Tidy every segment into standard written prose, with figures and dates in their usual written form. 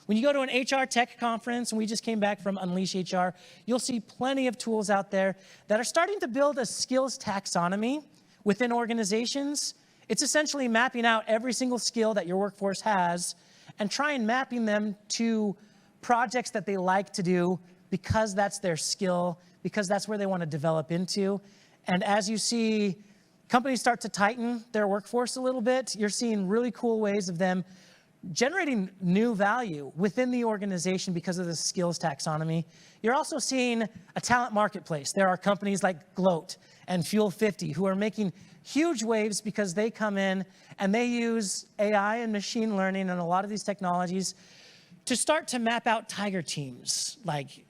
When you go to an HR tech conference, and we just came back from Unleash HR, you'll see plenty of tools out there that are starting to build a skills taxonomy within organizations. It's essentially mapping out every single skill that your workforce has and try and mapping them to projects that they like to do because that's their skill, because that's where they want to develop into. And as you see companies start to tighten their workforce a little bit, you're seeing really cool ways of them generating new value within the organization because of the skills taxonomy. You're also seeing a talent marketplace. There are companies like Gloat and Fuel 50 who are making huge waves because they come in and they use AI and machine learning and a lot of these technologies to start to map out tiger teams. Like,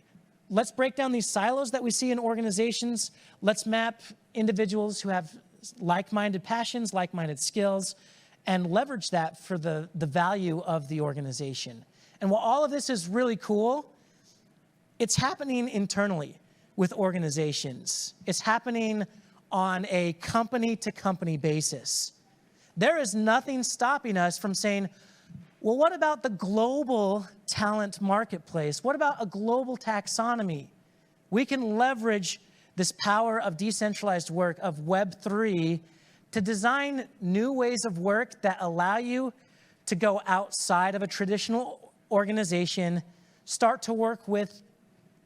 let's break down these silos that we see in organizations. Let's map individuals who have like-minded passions, like-minded skills, and leverage that for the value of the organization. And while all of this is really cool, it's happening internally with organizations. It's happening on a company-to-company basis. There is nothing stopping us from saying, well, what about the global talent marketplace? What about a global taxonomy? We can leverage this power of decentralized work, of Web3, to design new ways of work that allow you to go outside of a traditional organization, start to work with,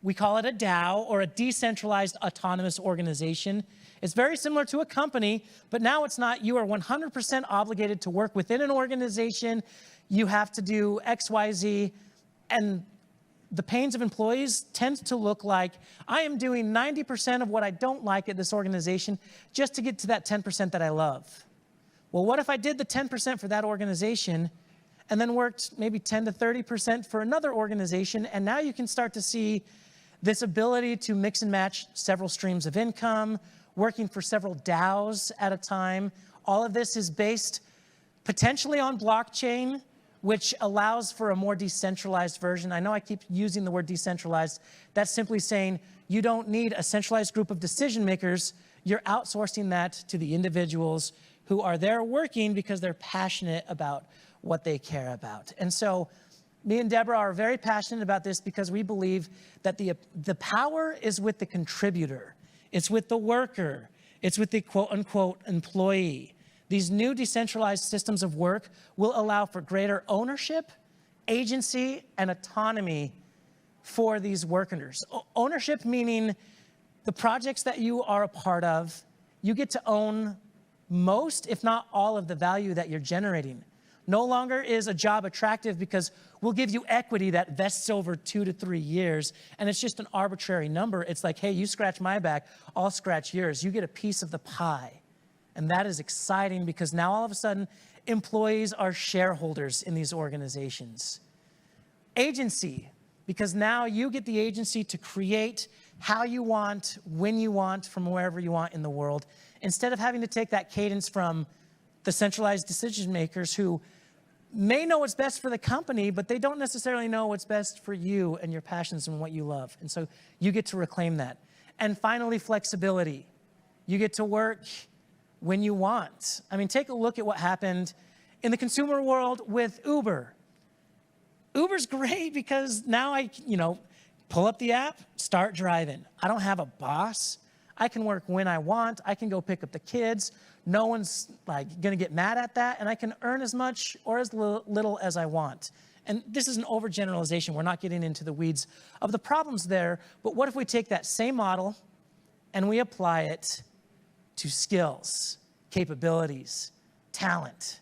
we call it a DAO, or a decentralized autonomous organization. It's very similar to a company, but now it's not. You are 100% obligated to work within an organization. You have to do X, Y, Z, and the pains of employees tends to look like, I am doing 90% of what I don't like at this organization just to get to that 10% that I love. Well, what if I did the 10% for that organization and then worked maybe 10 to 30% for another organization, and now you can start to see this ability to mix and match several streams of income, working for several DAOs at a time. All of this is based potentially on blockchain, which allows for a more decentralized version. I know I keep using the word decentralized. That's simply saying you don't need a centralized group of decision makers. You're outsourcing that to the individuals who are there working because they're passionate about what they care about. And so me and Deborah are very passionate about this because we believe that the power is with the contributor. It's with the worker. It's with the quote unquote employee. These new decentralized systems of work will allow for greater ownership, agency, and autonomy for these workers. Ownership meaning the projects that you are a part of, you get to own most, if not all, of the value that you're generating. No longer is a job attractive because we'll give you equity that vests over 2 to 3 years, and it's just an arbitrary number. It's like, hey, you scratch my back, I'll scratch yours. You get a piece of the pie. And that is exciting because now all of a sudden, employees are shareholders in these organizations. Agency, because now you get the agency to create how you want, when you want, from wherever you want in the world, instead of having to take that cadence from the centralized decision makers who may know what's best for the company, but they don't necessarily know what's best for you and your passions and what you love. And so you get to reclaim that. And finally, flexibility. You get to work when you want. I mean, take a look at what happened in the consumer world with Uber. Uber's great because now I, pull up the app, start driving. I don't have a boss. I can work when I want. I can go pick up the kids. No one's gonna get mad at that, and I can earn as much or as little as I want. And this is an overgeneralization. We're not getting into the weeds of the problems there, but what if we take that same model and we apply it to skills, capabilities, talent?